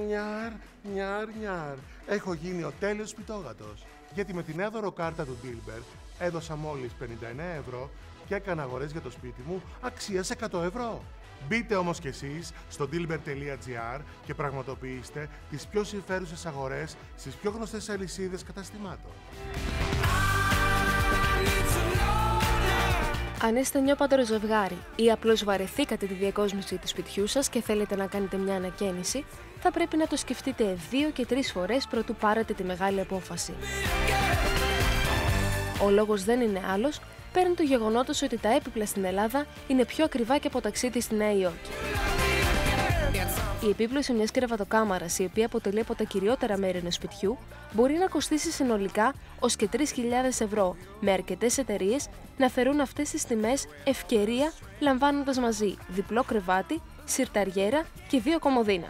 Νιάρ, νιάρ, νιάρ. Έχω γίνει ο τέλειος σπιτόγατος. Γιατί με την έδωρο κάρτα του Dilbert έδωσα μόλις 59 ευρώ και έκανα αγορές για το σπίτι μου αξίας 100 ευρώ. Μπείτε όμως κι εσείς στο dilbert.gr και πραγματοποιήστε τις πιο συμφέρουσες αγορές στις πιο γνωστές αλυσίδες καταστημάτων. Αν είστε νιώπαντρο ζευγάρι ή απλώς βαρεθήκατε τη διακόσμηση του σπιτιού σας και θέλετε να κάνετε μια ανακαίνιση, θα πρέπει να το σκεφτείτε 2 και 3 φορές προτού πάρετε τη μεγάλη απόφαση. Ο λόγος δεν είναι άλλος πέραν του γεγονότος ότι τα έπιπλα στην Ελλάδα είναι πιο ακριβά και από ταξίδι στη Νέα Υόρκη. Η επίπλωση μιας κρεβατοκάμαρας, η οποία αποτελεί από τα κυριότερα μέρη ενός σπιτιού, μπορεί να κοστίσει συνολικά ως και 3.000 ευρώ, με αρκετές εταιρείες να φερούν αυτές τις τιμές ευκαιρία, λαμβάνοντας μαζί διπλό κρεβάτι, σιρταριέρα και 2 κομμωδίνα.